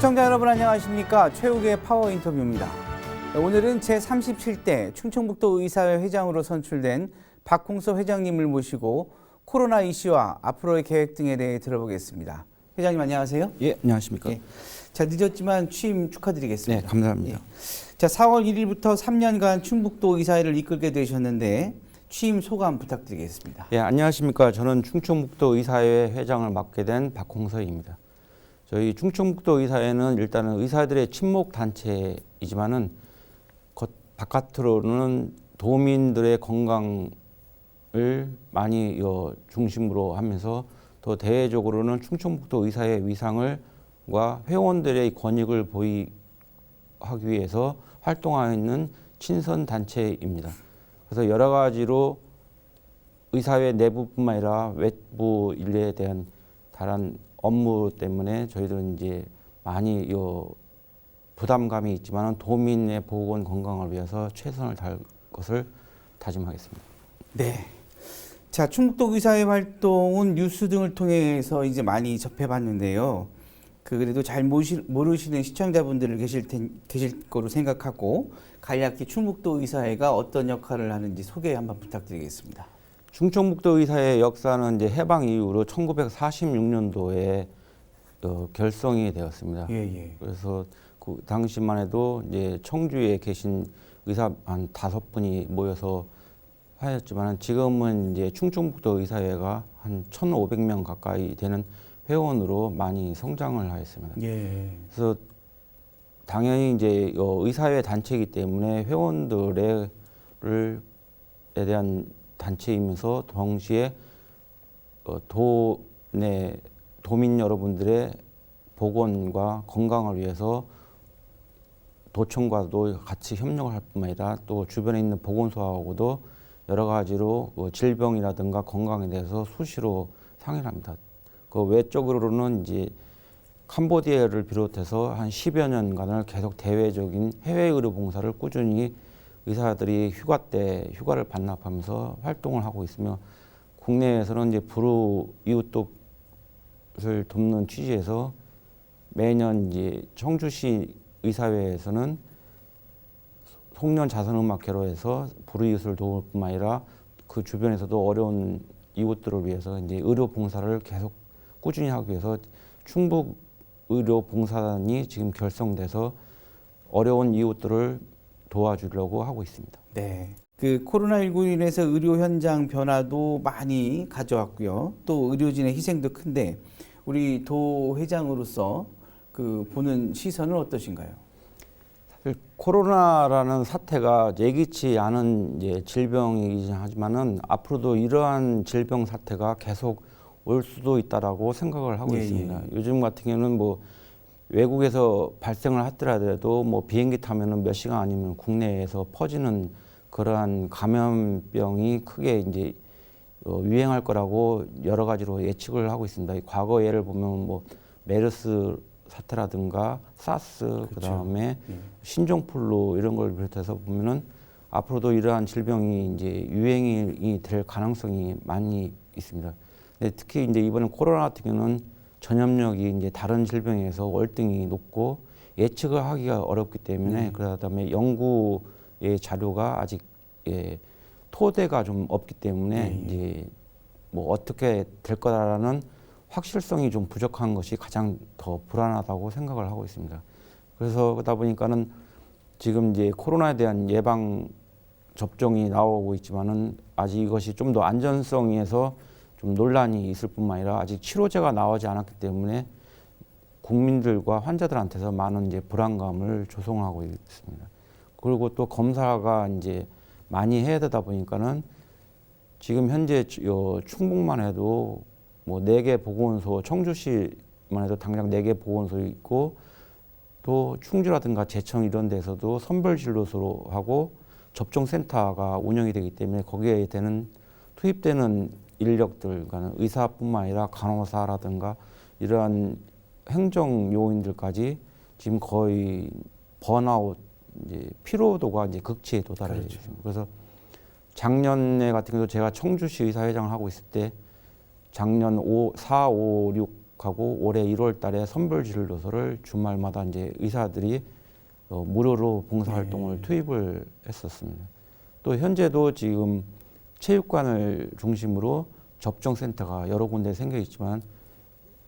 시청자 여러분 안녕하십니까. 최욱의 파워 인터뷰입니다. 오늘은 제37대 충청북도 의사회 회장으로 선출된 박홍서 회장님을 모시고 코로나 이슈와 앞으로의 계획 등에 대해 들어보겠습니다. 회장님 안녕하세요. 예, 안녕하십니까. 예. 자, 늦었지만 취임 축하드리겠습니다. 네, 감사합니다. 예. 자, 4월 1일부터 3년간 충북도 의사회를 이끌게 되셨는데 취임 소감 부탁드리겠습니다. 예, 안녕하십니까. 저는 충청북도 의사회 회장을 맡게 된 박홍서입니다. 저희 충청북도 의사회는 일단은 의사들의 친목 단체이지만은 바깥으로는 도민들의 건강을 많이 중심으로 하면서 더 대외적으로는 충청북도 의사회 위상을과 회원들의 권익을 보이하기 위해서 활동하고 있는 친선 단체입니다. 그래서 여러 가지로 의사회 내부뿐만 아니라 외부 일에 대한 다른 업무 때문에 저희들은 이제 많이 부담감이 있지만 도민의 보건 건강을 위해서 최선을 다할 것을 다짐하겠습니다. 네. 자, 충북도 의사회 활동은 뉴스 등을 통해서 이제 많이 접해봤는데요. 그래도 잘 모르시는 시청자분들을 계실 거로 생각하고 간략히 충북도 의사회가 어떤 역할을 하는지 소개 한번 부탁드리겠습니다. 충청북도 의사회 역사는 이제 해방 이후로 1946년도에 결성이 되었습니다. 예. 그래서 그 당시만 해도 이제 청주에 계신 의사 한 5분이 모여서 하였지만 지금은 이제 충청북도 의사회가 한 1,500명 가까이 되는 회원으로 많이 성장을 하였습니다. 예. 그래서 당연히 이제 의사회 단체이기 때문에 회원들에 대한 단체이면서 동시에 도민 여러분들의 보건과 건강을 위해서 도청과도 같이 협력을 할 뿐만 아니라 또 주변에 있는 보건소하고도 여러 가지로 질병이라든가 건강에 대해서 수시로 상의를 합니다. 그 외적으로는 이제 캄보디아를 비롯해서 한 10여 년간을 계속 대외적인 해외 의료 봉사를 꾸준히 의사들이 휴가 때 휴가를 반납하면서 활동을 하고 있으며 국내에서는 이제 불우 이웃을 돕는 취지에서 매년 이제 청주시 의사회에서는 송년 자선음악회로해서 불우이웃을 도울 뿐만 아니라 그 주변에서도 어려운 이웃들을 위해서 이제 의료 봉사를 계속 꾸준히 하기 위해서 충북 의료 봉사단이 지금 결성돼서 어려운 이웃들을 도와주려고 하고 있습니다. 네. 그 코로나19로 인해서 의료 현장 변화도 많이 가져왔고요. 또 의료진의 희생도 큰데 우리 도 회장으로서 그 보는 시선은 어떠신가요? 사실 코로나라는 사태가 예기치 않은 이제 질병이긴 하지만은 앞으로도 이러한 질병 사태가 계속 올 수도 있다라고 생각을 하고 있습니다. 요즘 같은 경우는 뭐 외국에서 발생을 하더라도 뭐 비행기 타면은 몇 시간 아니면 국내에서 퍼지는 그러한 감염병이 크게 이제 유행할 거라고 여러 가지로 예측을 하고 있습니다. 과거 예를 보면 뭐 메르스 사태라든가 사스 그렇죠. 그다음에 신종플루 이런 걸 비롯해서 보면은 앞으로도 이러한 질병이 이제 유행이 될 가능성이 많이 있습니다. 근데 특히 이제 이번에 코로나 같은 경우는 전염력이 이제 다른 질병에서 월등히 높고 예측을 하기가 어렵기 때문에 그다음에 연구의 자료가 아직 토대가 좀 없기 때문에 이제 뭐 어떻게 될 거라는 확실성이 좀 부족한 것이 가장 더 불안하다고 생각을 하고 있습니다. 그래서 그러다 보니까는 지금 이제 코로나에 대한 예방 접종이 나오고 있지만은 아직 이것이 좀 더 안전성에서 좀 논란이 있을 뿐만 아니라 아직 치료제가 나오지 않았기 때문에 국민들과 환자들한테서 많은 이제 불안감을 조성하고 있습니다. 그리고 또 검사가 이제 많이 해야 되다 보니까는 지금 현재 충북만 해도 뭐 4개 보건소, 청주시만 해도 당장 4개 보건소 있고 또 충주라든가 제천 이런 데서도 선별진료소로 하고 접종센터가 운영이 되기 때문에 거기에 투입되는 인력들, 그러니까 의사뿐만 아니라 간호사라든가 이러한 행정 요인들까지 지금 거의 번아웃, 이제 피로도가 이제 극치에 도달해 있습니다. 그렇죠. 그래서 작년에 같은 경우도 제가 청주시 의사회장을 하고 있을 때 작년 4, 5, 6 하고 올해 1월 달에 선별 진료소를 주말마다 이제 의사들이 무료로 봉사활동을 투입을 했었습니다. 또 현재도 지금 체육관을 중심으로 접종센터가 여러 군데 생겨 있지만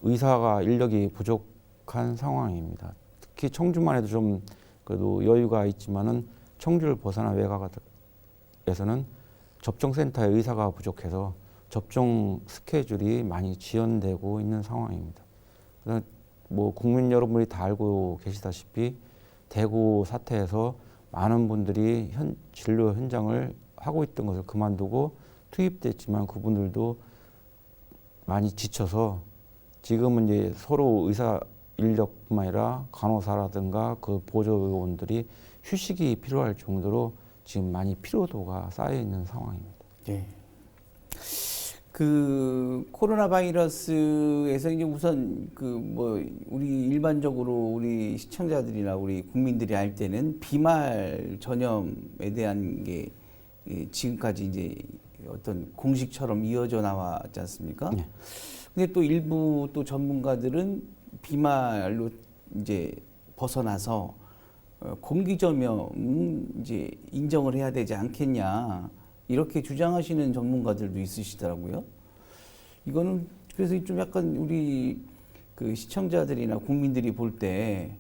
의사가 인력이 부족한 상황입니다. 특히 청주만 해도 좀 그래도 여유가 있지만은 청주를 벗어나 외곽에서는 접종센터에 의사가 부족해서 접종 스케줄이 많이 지연되고 있는 상황입니다. 그래서 뭐 국민 여러분이 다 알고 계시다시피 대구 사태에서 많은 분들이 진료 현장을 하고 있던 것을 그만두고 투입됐지만 그분들도 많이 지쳐서 지금은 이제 서로 의사 인력뿐만 아니라 간호사라든가 그 보조요원들이 휴식이 필요할 정도로 지금 많이 피로도가 쌓여 있는 상황입니다. 예. 그 코로나 바이러스에서 이제 우선 그 뭐 우리 일반적으로 우리 시청자들이나 우리 국민들이 알 때는 비말 전염에 대한 게 지금까지 이제 어떤 공식처럼 이어져 나왔지 않습니까? 네. 근데 또 일부 또 전문가들은 비말로 이제 벗어나서 공기 전염 이제 인정을 해야 되지 않겠냐 이렇게 주장하시는 전문가들도 있으시더라고요. 이거는 그래서 좀 약간 우리 그 시청자들이나 국민들이 볼 때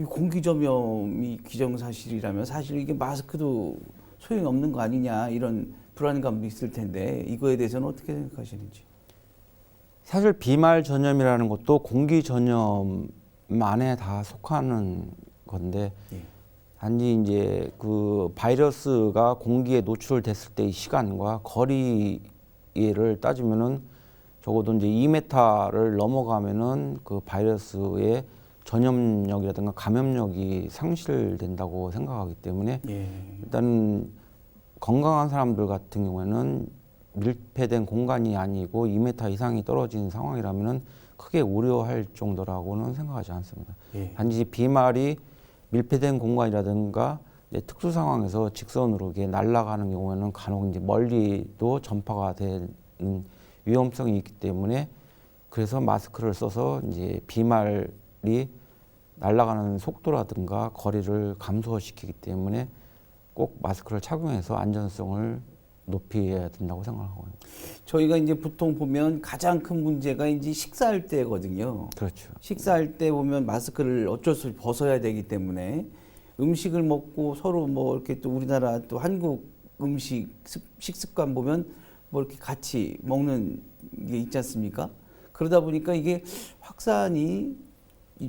공기 전염이 기정사실이라면 사실 이게 마스크도 소용이 없는 거 아니냐 이런 불안감도 있을 텐데 이거에 대해서는 어떻게 생각하시는지? 사실 비말 전염이라는 것도 공기 전염 안에 다 속하는 건데 예. 단지 이제 그 바이러스가 공기에 노출됐을 때의 시간과 거리를 따지면은 적어도 이제 2m를 넘어가면은 그 바이러스의 전염력이라든가 감염력이 상실된다고 생각하기 때문에 예. 일단 건강한 사람들 같은 경우에는 밀폐된 공간이 아니고 2m 이상이 떨어진 상황이라면은 크게 우려할 정도라고는 생각하지 않습니다. 예. 단지 비말이 밀폐된 공간이라든가 이제 특수 상황에서 직선으로 이게 날아가는 경우에는 간혹 이제 멀리도 전파가 되는 위험성이 있기 때문에 그래서 마스크를 써서 이제 비말이 날아가는 속도라든가 거리를 감소시키기 때문에 꼭 마스크를 착용해서 안전성을 높여야 된다고 생각하고 있습니다. 저희가 이제 보통 보면 가장 큰 문제가 이제 식사할 때거든요. 그렇죠. 식사할 때 보면 마스크를 어쩔 수 없이 벗어야 되기 때문에 음식을 먹고 서로 뭐 이렇게 또 우리나라 또 한국 음식 식습관 보면 뭐 이렇게 같이 먹는 게 있지 않습니까? 그러다 보니까 이게 확산이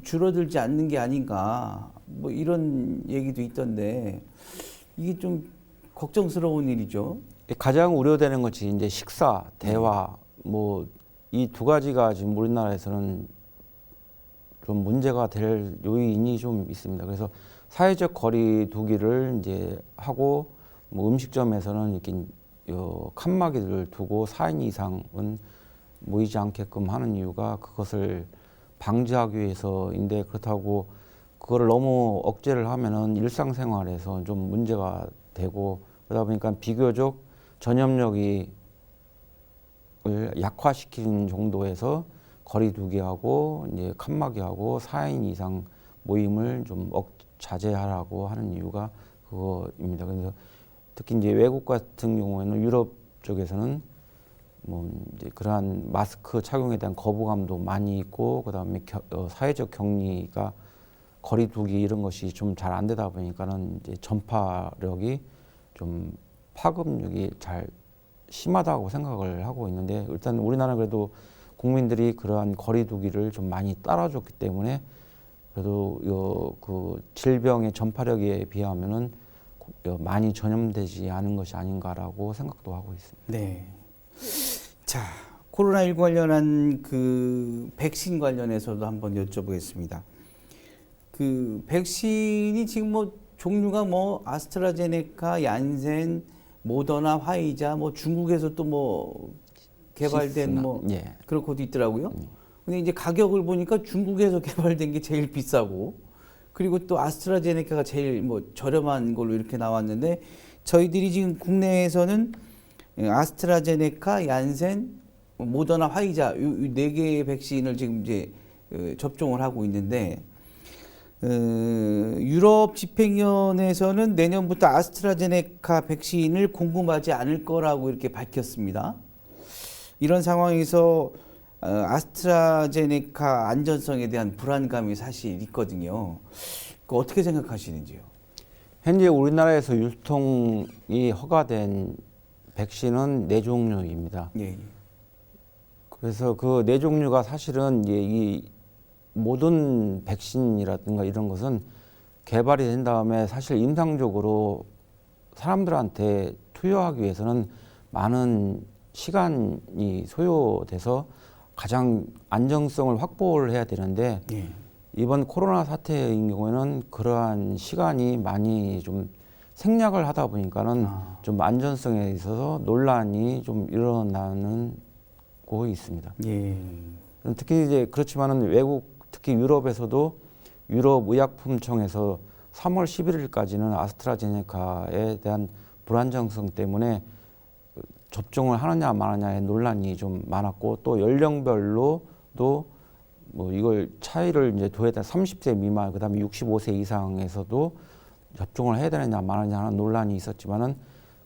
줄어들지 않는 게 아닌가 뭐 이런 얘기도 있던데 이게 좀 걱정스러운 일이죠. 가장 우려되는 것이 이제 식사, 대화, 뭐 이 두 가지가 지금 우리나라에서는 좀 문제가 될 요인이 좀 있습니다. 그래서 사회적 거리 두기를 이제 하고 뭐 음식점에서는 이렇게 칸막이를 두고 4인 이상은 모이지 않게끔 하는 이유가 그것을 방지하기 위해서인데 그렇다고 그거를 너무 억제를 하면은 일상생활에서 좀 문제가 되고 그러다 보니까 비교적 전염력이 약화시키는 정도에서 거리 두기하고 이제 칸막이하고 4인 이상 모임을 좀 자제하라고 하는 이유가 그거입니다. 그래서 특히 이제 외국 같은 경우에는 유럽 쪽에서는 뭐 이제 그러한 마스크 착용에 대한 거부감도 많이 있고 그다음에 사회적 격리가 거리 두기 이런 것이 좀 잘 안 되다 보니까는 이제 전파력이 좀 파급력이 잘 심하다고 생각을 하고 있는데 일단 우리나라는 그래도 국민들이 그러한 거리 두기를 좀 많이 따라줬기 때문에 그래도 그 질병의 전파력에 비하면은 많이 전염되지 않은 것이 아닌가라고 생각도 하고 있습니다. 네. 자, 코로나19 관련한 그 백신 관련해서도 한번 여쭤보겠습니다. 그 백신이 지금 뭐 종류가 뭐 아스트라제네카, 얀센, 모더나, 화이자, 뭐 중국에서 또 뭐 개발된 뭐 예. 그런 것도 있더라고요. 근데 이제 가격을 보니까 중국에서 개발된 게 제일 비싸고 그리고 또 아스트라제네카가 제일 뭐 저렴한 걸로 이렇게 나왔는데 저희들이 지금 국내에서는 아스트라제네카, 얀센, 모더나, 화이자 이 네 개의 백신을 지금 이제 접종을 하고 있는데 유럽 집행위원회에서는 내년부터 아스트라제네카 백신을 공급하지 않을 거라고 이렇게 밝혔습니다. 이런 상황에서 아스트라제네카 안전성에 대한 불안감이 사실 있거든요. 그거 어떻게 생각하시는지요? 현재 우리나라에서 유통이 허가된 백신은 4종류입니다. 예. 그래서 그 4종류가 사실은 이제 이 모든 백신이라든가 이런 것은 개발이 된 다음에 사실 임상적으로 사람들한테 투여하기 위해서는 많은 시간이 소요돼서 가장 안정성을 확보를 해야 되는데 예. 이번 코로나 사태인 경우에는 그러한 시간이 많이 좀 생략을 하다 보니까는 좀 안전성에 있어서 논란이 좀 일어나는 고 있습니다. 예. 특히 이제 그렇지만은 외국 특히 유럽에서도 유럽 의약품청에서 3월 11일까지는 아스트라제네카에 대한 불안정성 때문에 접종을 하느냐 마느냐의 논란이 좀 많았고 또 연령별로도 뭐 이걸 차이를 이제 둬야 되나 30세 미만 그다음에 65세 이상에서도 접종을 해야 되느냐 마느냐 하는 논란이 있었지만은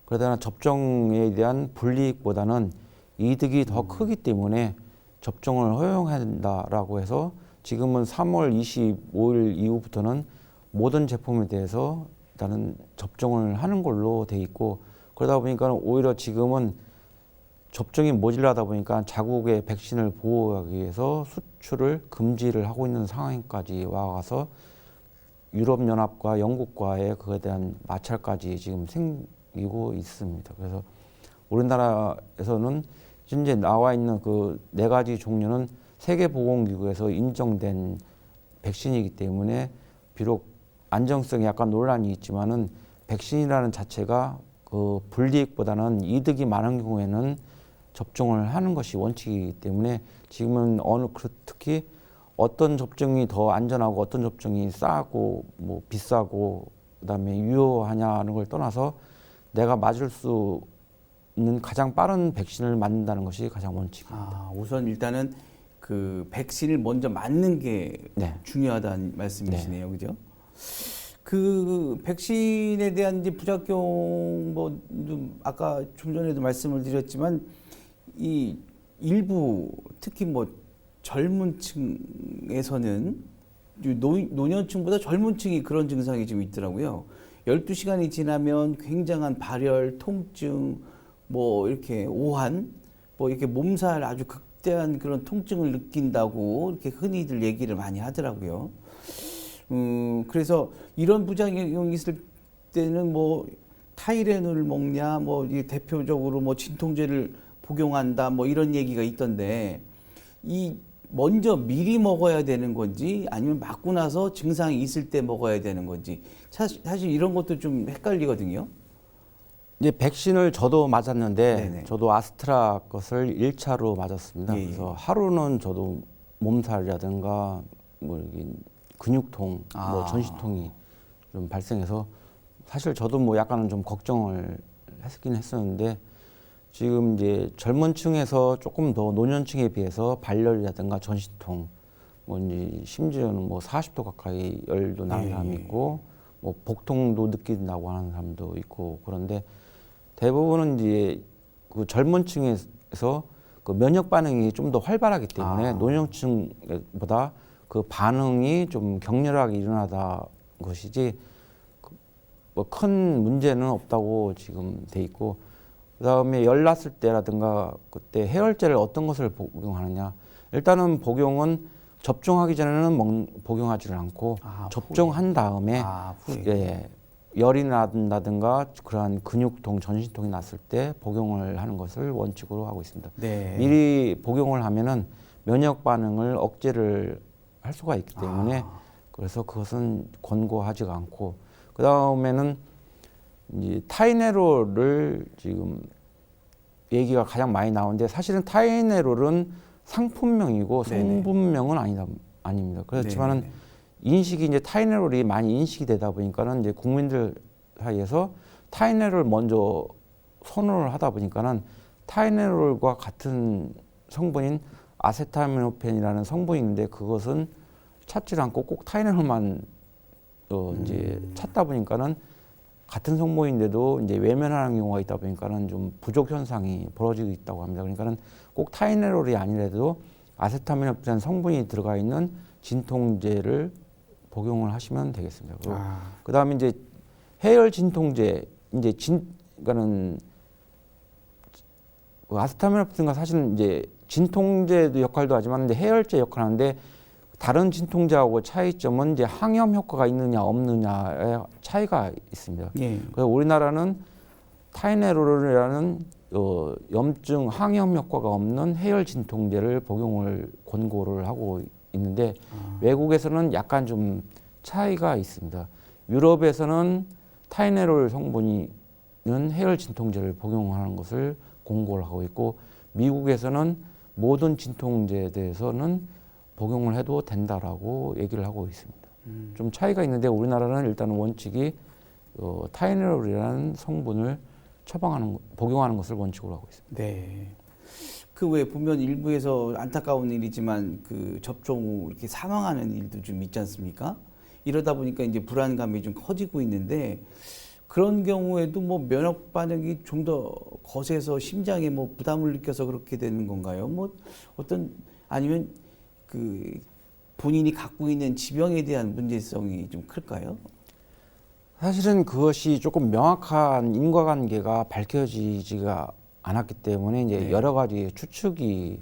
그러나 접종에 대한 불이익보다는 이득이 더 크기 때문에 접종을 허용해야 된다라고 해서 지금은 3월 25일 이후부터는 모든 제품에 대해서 일단은 접종을 하는 걸로 돼 있고 그러다 보니까 오히려 지금은 접종이 모자라다 보니까 자국의 백신을 보호하기 위해서 수출을 금지를 하고 있는 상황까지 와가서 유럽연합과 영국과의 그에 대한 마찰까지 지금 생기고 있습니다. 그래서 우리나라에서는 현재 나와 있는 그 4가지 종류는 세계보건기구에서 인정된 백신이기 때문에 비록 안정성에 약간 논란이 있지만은 백신이라는 자체가 그 불이익보다는 이득이 많은 경우에는 접종을 하는 것이 원칙이기 때문에 지금은 특히 어떤 접종이 더 안전하고 어떤 접종이 싸고 뭐 비싸고 그다음에 유효하냐는 걸 떠나서 내가 맞을 수 있는 가장 빠른 백신을 맞는다는 것이 가장 원칙입니다. 우선 일단은 그 백신을 먼저 맞는 게 네. 중요하다는 말씀이시네요, 그죠? 그 백신에 대한 이제 부작용 좀 아까 좀 전에도 말씀을 드렸지만 이 일부 특히 뭐 젊은 층에서는 노년층보다 젊은 층이 그런 증상이 좀 있더라고요. 12시간이 지나면 굉장한 발열, 통증, 뭐 이렇게 오한, 뭐 이렇게 몸살 아주 극대한 그런 통증을 느낀다고 이렇게 흔히들 얘기를 많이 하더라고요. 그래서 이런 부작용이 있을 때는 뭐 타이레놀 먹냐, 뭐 대표적으로 뭐 진통제를 복용한다, 뭐 이런 얘기가 있던데 이 먼저 미리 먹어야 되는 건지 아니면 맞고 나서 증상이 있을 때 먹어야 되는 건지 사실 이런 것도 좀 헷갈리거든요. 이제 백신을 저도 맞았는데 네네. 저도 아스트라 것을 1차로 맞았습니다. 예, 예. 그래서 하루는 저도 몸살이라든가 뭐 이렇게 근육통, 뭐 전신통이 좀 발생해서 사실 저도 뭐 약간은 좀 걱정을 했긴 했었는데 지금 이제 젊은 층에서 조금 더 노년층에 비해서 발열이라든가 전신통, 뭐 이제 심지어는 뭐 40도 가까이 열도 나는 사람이 있고 뭐 복통도 느낀다고 하는 사람도 있고 그런데 대부분은 이제 그 젊은 층에서 그 면역 반응이 좀 더 활발하기 때문에 노년층보다 그 반응이 좀 격렬하게 일어나다 것이지 뭐 큰 문제는 없다고 지금 돼 있고 그다음에 열 났을 때라든가 그때 해열제를 어떤 것을 복용하느냐 일단은 복용은 접종하기 전에는 복용하지를 않고 접종한 다음에 예, 열이 난다든가 그러한 근육통, 전신통이 났을 때 복용을 하는 것을 원칙으로 하고 있습니다. 네. 미리 복용을 하면은 면역 반응을 억제를 할 수가 있기 때문에 그래서 그것은 권고하지가 않고 그 다음에는 이제 타이네롤을 지금 얘기가 가장 많이 나오는데 사실은 타이네롤은 상품명이고 성분명은 아닙니다. 그렇지만은 인식이 이제 타이네롤이 많이 인식이 되다 보니까는 이제 국민들 사이에서 타이네롤 먼저 선호를 하다 보니까는 타이네롤과 같은 성분인 아세타미노펜이라는 성분이 있는데 그것은 찾지 않고 꼭 타이레놀만 이제 찾다 보니까는 같은 성분인데도 이제 외면하는 경우가 있다 보니까는 좀 부족 현상이 벌어지고 있다고 합니다. 그러니까는 꼭 타이레놀이 아니라도 아세타미노펜 성분이 들어가 있는 진통제를 복용을 하시면 되겠습니다. 그다음에 이제 해열 진통제 이제 그러니까는 그 아세타미노펜과 사실은 이제 진통제도 역할도 하지만 이제 해열제 역할을 하는데 다른 진통제하고 차이점은 이제 항염 효과가 있느냐 없느냐의 차이가 있습니다. 예. 그래서 우리나라는 타이레놀이라는 염증 항염 효과가 없는 해열 진통제를 복용을 권고를 하고 있는데 외국에서는 약간 좀 차이가 있습니다. 유럽에서는 타이레놀 성분이 있는 해열 진통제를 복용하는 것을 권고를 하고 있고 미국에서는 모든 진통제에 대해서는 복용을 해도 된다라고 얘기를 하고 있습니다. 좀 차이가 있는데 우리나라는 일단 원칙이 타이레놀이라는 성분을 복용하는 것을 원칙으로 하고 있습니다. 네. 그 외에 보면 일부에서 안타까운 일이지만 그 접종 후 이렇게 사망하는 일도 좀 있지 않습니까? 이러다 보니까 이제 불안감이 좀 커지고 있는데 그런 경우에도 뭐 면역 반응이 좀 더 거세서 심장에 뭐 부담을 느껴서 그렇게 되는 건가요? 뭐 어떤 아니면 그 본인이 갖고 있는 지병에 대한 문제성이 좀 클까요? 사실은 그것이 조금 명확한 인과관계가 밝혀지지가 않았기 때문에 이제 여러 가지 추측이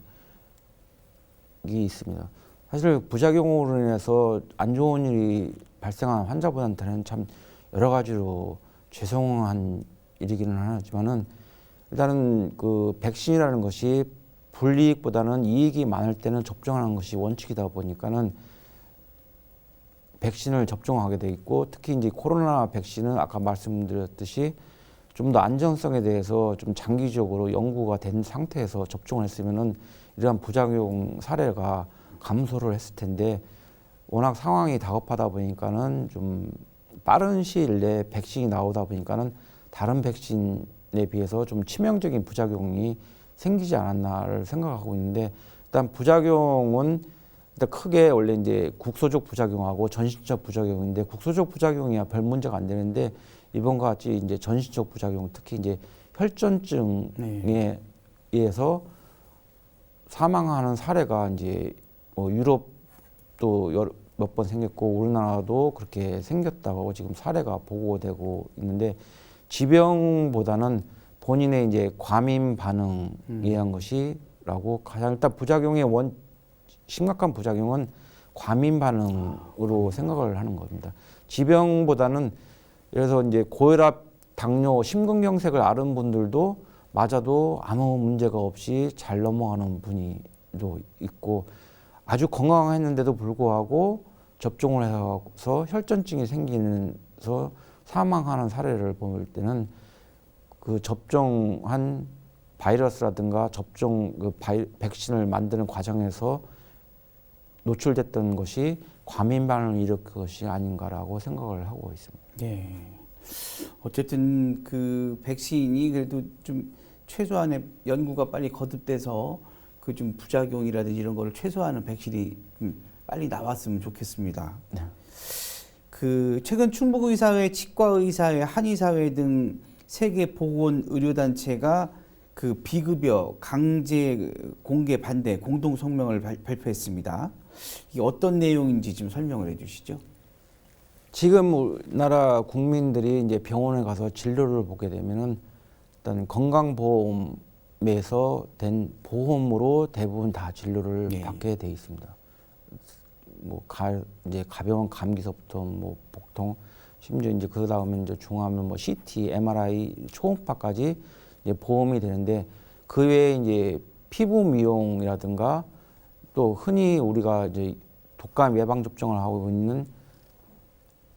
있습니다. 사실 부작용으로 인해서 안 좋은 일이 발생한 환자분한테는 참 여러 가지로 죄송한 일이기는 하지만은 일단은 그 백신이라는 것이 불이익보다는 이익이 많을 때는 접종하는 것이 원칙이다 보니까는 백신을 접종하게 돼 있고 특히 이제 코로나 백신은 아까 말씀드렸듯이 좀 더 안전성에 대해서 좀 장기적으로 연구가 된 상태에서 접종을 했으면은 이러한 부작용 사례가 감소를 했을 텐데 워낙 상황이 다급하다 보니까는 좀 빠른 시일 내에 백신이 나오다 보니까는 다른 백신에 비해서 좀 치명적인 부작용이 생기지 않았나를 생각하고 있는데 일단 부작용은 일단 크게 원래 이제 국소적 부작용하고 전신적 부작용인데 국소적 부작용이야 별 문제가 안 되는데 이번과 같이 이제 전신적 부작용 특히 이제 혈전증에 의해서 사망하는 사례가 이제 뭐 유럽도 몇 번 생겼고 우리나라도 그렇게 생겼다고 지금 사례가 보고되고 있는데 지병보다는 본인의 이제 과민 반응에 의한 것이라고 가장 일단 부작용의 심각한 부작용은 과민 반응으로 생각을 하는 겁니다. 지병보다는 그래서 이제 고혈압, 당뇨, 심근경색을 앓은 분들도 맞아도 아무 문제가 없이 잘 넘어가는 분이도 있고 아주 건강했는데도 불구하고 접종을 해서 혈전증이 생기면서 사망하는 사례를 볼 때는 그 접종한 바이러스라든가 백신을 만드는 과정에서 노출됐던 것이 과민 반응을 일으킨 것이 아닌가라고 생각을 하고 있습니다. 네. 어쨌든 그 백신이 그래도 좀 최소한의 연구가 빨리 거듭돼서 그 좀 부작용이라든지 이런 거를 최소화하는 백신이 좀 빨리 나왔으면 좋겠습니다. 네. 그 최근 충북의사회, 치과의사회, 한의사회 등 세계 보건 의료단체가 그 비급여 강제 공개 반대 공동 성명을 발표했습니다. 이게 어떤 내용인지 좀 설명을 해주시죠. 지금 우리나라 국민들이 이제 병원에 가서 진료를 보게 되면은 일단 건강보험에서 된 보험으로 대부분 다 진료를 받게 돼 있습니다. 뭐 이제 가벼운 감기서부터 뭐 복통, 심지어 이제 그 다음에 이제 중하면 뭐 CT, MRI, 초음파까지 이제 보험이 되는데 그 외에 이제 피부 미용이라든가 또 흔히 우리가 이제 독감 예방 접종을 하고 있는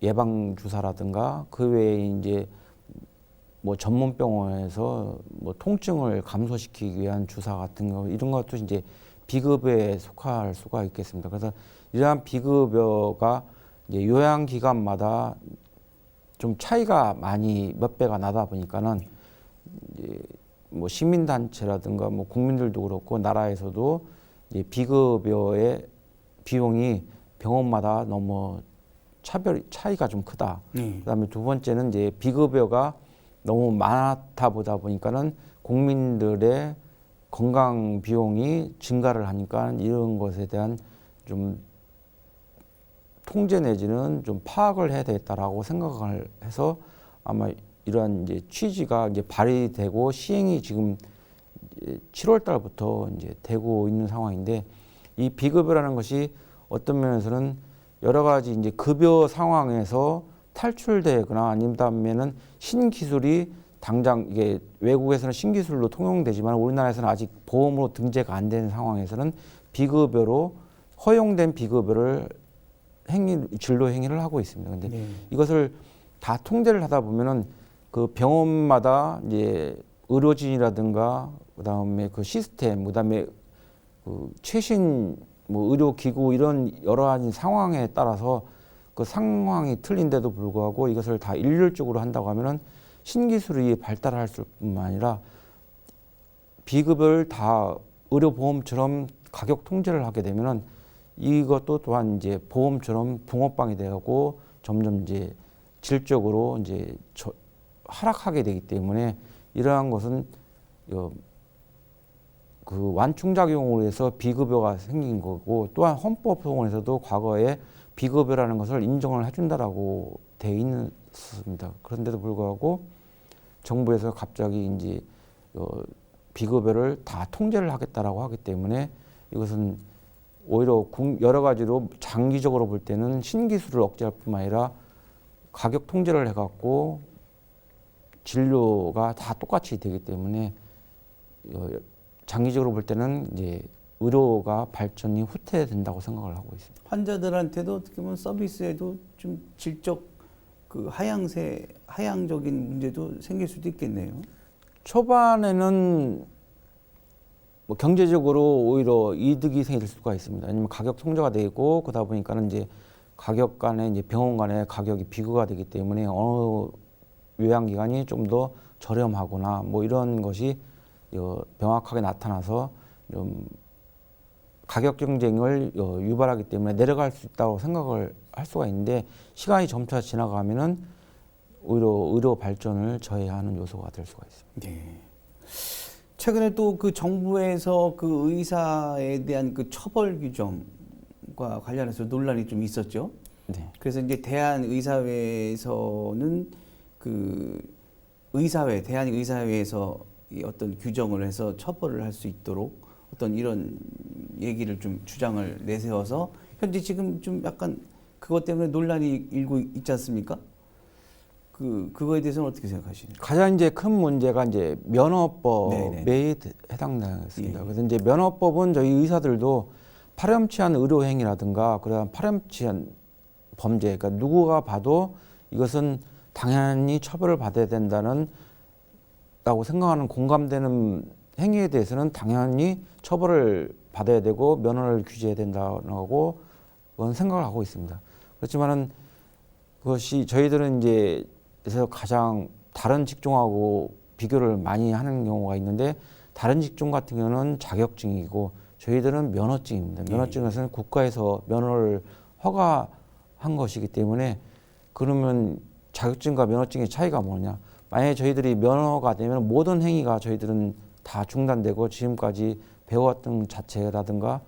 예방 주사라든가 그 외에 이제 뭐 전문 병원에서 뭐 통증을 감소시키기 위한 주사 같은 거 이런 것도 이제 비급여에 속할 수가 있겠습니다. 그래서 이러한 비급여가 이제 요양 기관마다 좀 차이가 많이 몇 배가 나다 보니까는 이제 뭐 시민단체라든가 뭐 국민들도 그렇고 나라에서도 이제 비급여의 비용이 병원마다 너무 차이가 좀 크다. 그다음에 두 번째는 이제 비급여가 너무 많다 보다 보니까는 국민들의 건강 비용이 증가를 하니까 이런 것에 대한 좀 통제 내지는 좀 파악을 해야 되겠다라고 생각을 해서 아마 이러한 이제 취지가 이제 발의되고 시행이 지금 7월 달부터 이제 되고 있는 상황인데, 이 비급여라는 것이 어떤 면에서는 여러 가지 이제 급여 상황에서 탈출되거나 아니면은 신기술이 당장 이게 외국에서는 신기술로 통용되지만 우리나라에서는 아직 보험으로 등재가 안 된 상황에서는 비급여로 허용된 비급여를 진로 행위를 하고 있습니다. 근데 이것을 다 통제를 하다 보면은 그 병원마다 이제 의료진이라든가 그다음에 그 시스템, 그다음에 그 최신 뭐 의료기구 이런 여러 가지 상황에 따라서 그 상황이 틀린데도 불구하고 이것을 다 일률적으로 한다고 하면은 신기술이 발달할 뿐만 아니라 비급여를 다 의료보험처럼 가격 통제를 하게 되면은 이것도 또한 이제 보험처럼 붕어빵이 되고 점점 이제 질적으로 이제 하락하게 되기 때문에 이러한 것은 그 완충작용으로 해서 비급여가 생긴 거고, 또한 헌법소원에서도 과거에 비급여라는 것을 인정을 해준다라고 돼 있습니다. 그런데도 불구하고 정부에서 갑자기 이제 비급여를 다 통제를 하겠다라고 하기 때문에 이것은 오히려 여러 가지로 장기적으로 볼 때는 신기술을 억제할 뿐만 아니라 가격 통제를 해갖고 진료가 다 똑같이 되기 때문에 장기적으로 볼 때는 이제 의료가 발전이 후퇴된다고 생각을 하고 있습니다. 환자들한테도 어떻게 보면 서비스에도 좀 질적 그 하향적인 문제도 생길 수도 있겠네요. 초반에는 뭐 경제적으로 오히려 이득이 생길 수가 있습니다. 왜냐면 가격 통제가 되고 그러다 보니까는 이제 가격 간에 이제 병원 간의 가격이 비교가 되기 때문에 어느 요양기관이 좀 더 저렴하거나 뭐 이런 것이 명확하게 나타나서 좀 가격 경쟁을 유발하기 때문에 내려갈 수 있다고 생각을 할 수가 있는데, 시간이 점차 지나가면은 오히려 의료 발전을 저해하는 요소가 될 수가 있습니다. 네. 최근에 또 그 정부에서 그 의사에 대한 그 처벌 규정과 관련해서 논란이 좀 있었죠. 네. 그래서 이제 대한의사회에서는 그 대한의사회에서 이 어떤 규정을 해서 처벌을 할 수 있도록 어떤 이런 얘기를 좀 주장을 내세워서 현재 지금 좀 약간 그것 때문에 논란이 일고 있지 않습니까? 그거에 대해서는 어떻게 생각하시나요? 가장 이제 큰 문제가 이제 면허법에 네네. 해당되었습니다. 예. 그래서 이제 면허법은 저희 의사들도 파렴치한 의료 행위라든가 그런 파렴치한 범죄, 그러니까 누구가 봐도 이것은 당연히 처벌을 받아야 된다는 라고 생각하는 공감되는 행위에 대해서는 당연히 처벌을 받아야 되고 면허를 규제해야 된다고 생각을 하고 있습니다. 그렇지만은 그것이 저희들은 이제 그래서 가장 다른 직종하고 비교를 많이 하는 경우가 있는데, 다른 직종 같은 경우는 자격증이고 저희들은 면허증입니다. 면허증은 국가에서 면허를 허가한 것이기 때문에, 그러면 자격증과 면허증의 차이가 뭐냐? 만약에 저희들이 면허가 되면 모든 행위가 저희들은 다 중단되고 지금까지 배워왔던 자체라든가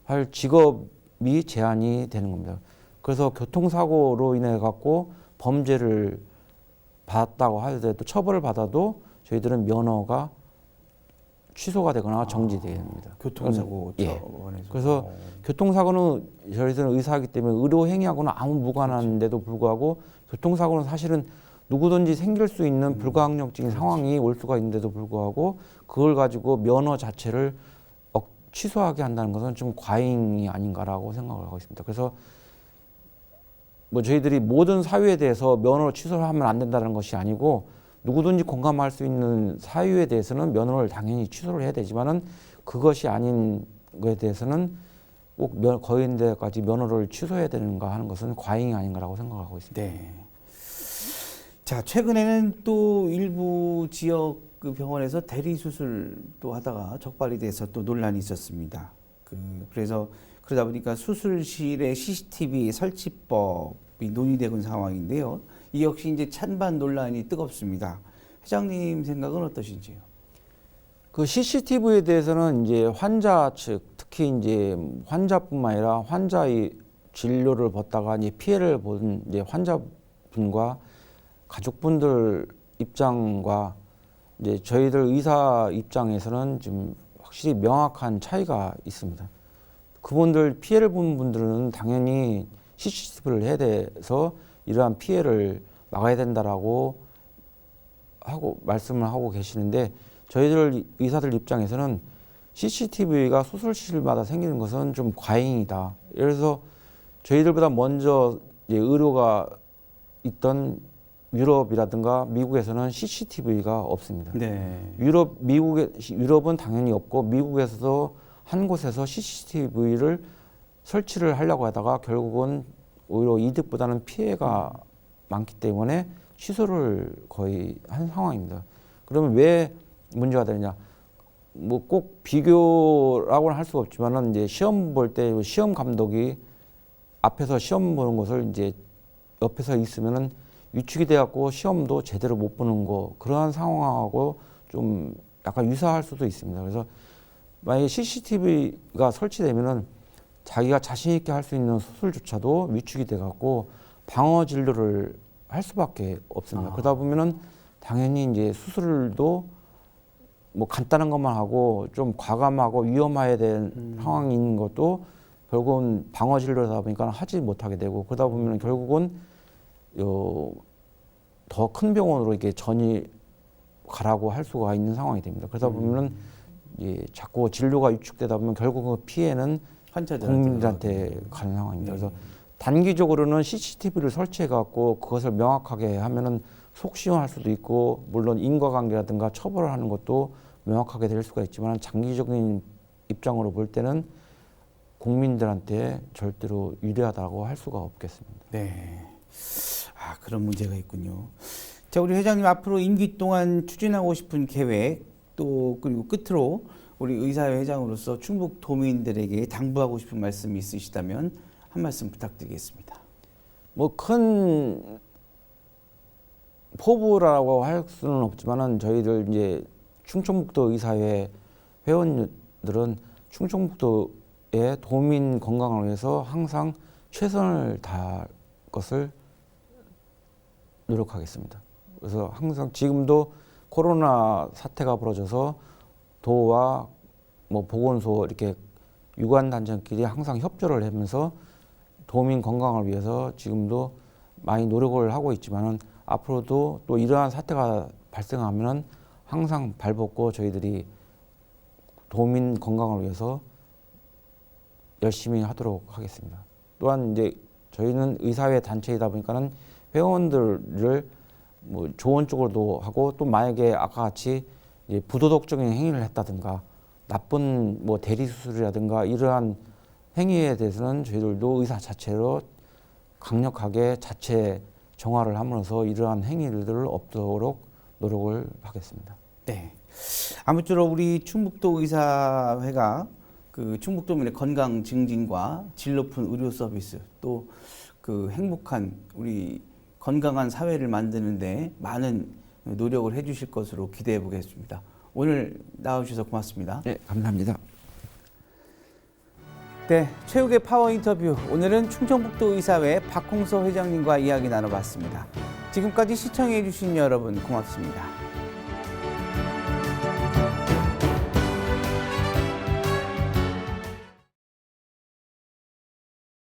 할 직업이 제한이 되는 겁니다. 그래서 교통사고로 인해 갖고 범죄를 받았다고 하더라도 처벌을 받아도 저희들은 면허가 취소가 되거나 정지되게 됩니다. 교통사고 예. 그래서 교통사고는 저희들은 의사이기 때문에 의료 행위하고는 아무 무관한데도 불구하고 교통사고는 사실은 누구든지 생길 수 있는 불가항력적인 상황이 올 수가 있는데도 불구하고 그걸 가지고 면허 자체를 취소하게 한다는 것은 좀 과잉이 아닌가라고 생각을 하고 있습니다. 그래서 뭐 저희들이 모든 사유에 대해서 면허를 취소하면 안 된다는 것이 아니고, 누구든지 공감할 수 있는 사유에 대해서는 면허를 당연히 취소를 해야 되지만은 그것이 아닌 것에 대해서는 꼭 거인데까지 면허를 취소해야 되는가 하는 것은 과잉이 아닌가라고 생각하고 있습니다. 네. 자, 최근에는 또 일부 지역 그 병원에서 대리 수술도 하다가 적발이 돼서 또 논란이 있었습니다. 그래서 그러다 보니까 수술실에 CCTV 설치법이 논의되고 있는 상황인데요. 이 역시 이제 찬반 논란이 뜨겁습니다. 회장님 생각은 어떠신지요? 그 CCTV에 대해서는 이제 환자 측, 특히 이제 환자뿐만 아니라 환자의 진료를 받다가 이제 피해를 본 이제 환자분과 가족분들 입장과 이제 저희들 의사 입장에서는 좀 확실히 명확한 차이가 있습니다. 그분들 피해를 본 분들은 당연히 CCTV를 해야 돼서 이러한 피해를 막아야 된다라고 하고 말씀을 하고 계시는데 저희들 의사들 입장에서는 CCTV가 수술실마다 생기는 것은 좀 과잉이다. 예를 들어서 저희들보다 먼저 이제 의료가 있던 유럽이라든가 미국에서는 CCTV가 없습니다. 네. 유럽은 당연히 없고 미국에서도 한 곳에서 CCTV를 설치를 하려고 하다가 결국은 오히려 이득보다는 피해가 많기 때문에 취소를 거의 한 상황입니다. 그러면 왜 문제가 되느냐? 뭐 꼭 비교라고는 할 수가 없지만은 이제 시험 볼 때 시험 감독이 앞에서 시험 보는 것을 이제 옆에서 있으면은 위축이 돼갖고 시험도 제대로 못 보는 거 그러한 상황하고 좀 약간 유사할 수도 있습니다. 그래서 만약에 CCTV가 설치되면은 자기가 자신 있게 할 수 있는 수술조차도 위축이 돼갖고 방어 진료를 할 수밖에 없습니다. 그러다 보면은 당연히 이제 수술도 뭐 간단한 것만 하고 좀 과감하고 위험해야 되는 상황이 있는 것도 결국은 방어 진료다 보니까 하지 못하게 되고 그러다 보면 결국은 더 큰 병원으로 이렇게 전이 가라고 할 수가 있는 상황이 됩니다. 그러다 보면은 자꾸 진료가 위축되다 보면 결국은 피해는 국민들한테 가는 상황입니다. 그래서 단기적으로는 CCTV를 설치해 갖고 그것을 명확하게 하면은 속 시원할 수도 있고 물론 인과관계라든가 처벌을 하는 것도 명확하게 될 수가 있지만 장기적인 입장으로 볼 때는 국민들한테 절대로 유리하다고 할 수가 없겠습니다. 네. 그런 문제가 있군요. 자, 우리 회장님 앞으로 임기 동안 추진하고 싶은 계획 또 그리고 끝으로 우리 의사회 회장으로서 충북 도민들에게 당부하고 싶은 말씀이 있으시다면 한 말씀 부탁드리겠습니다. 뭐 큰 포부라고 할 수는 없지만은 저희들 이제 충청북도 의사회 회원들은 충청북도의 도민 건강을 위해서 항상 최선을 다할 것을 노력하겠습니다. 그래서 항상 지금도 코로나 사태가 벌어져서 도와 뭐 보건소 이렇게 유관 단체끼리 항상 협조를 하면서 도민 건강을 위해서 지금도 많이 노력을 하고 있지만은 앞으로도 또 이러한 사태가 발생하면은 항상 발벗고 저희들이 도민 건강을 위해서 열심히 하도록 하겠습니다. 또한 이제 저희는 의사회 단체이다 보니까는 회원들을 뭐 좋은 쪽으로도 하고 또 만약에 아까 같이 이제 부도덕적인 행위를 했다든가 나쁜 뭐 대리 수술이라든가 이러한 행위에 대해서는 저희들도 의사 자체로 강력하게 자체 정화를 함으로써 이러한 행위들을 없도록 노력을 하겠습니다. 네. 아무쪼록 우리 충북도 의사회가 그 충북도민의 건강 증진과 질 높은 의료 서비스 또 그 행복한 우리 건강한 사회를 만드는데 많은 노력을 해주실 것으로 기대해 보겠습니다. 오늘 나와주셔서 고맙습니다. 네, 감사합니다. 네, 최욱의 파워 인터뷰. 오늘은 충청북도 의사회 박홍서 회장님과 이야기 나눠봤습니다. 지금까지 시청해 주신 여러분 고맙습니다.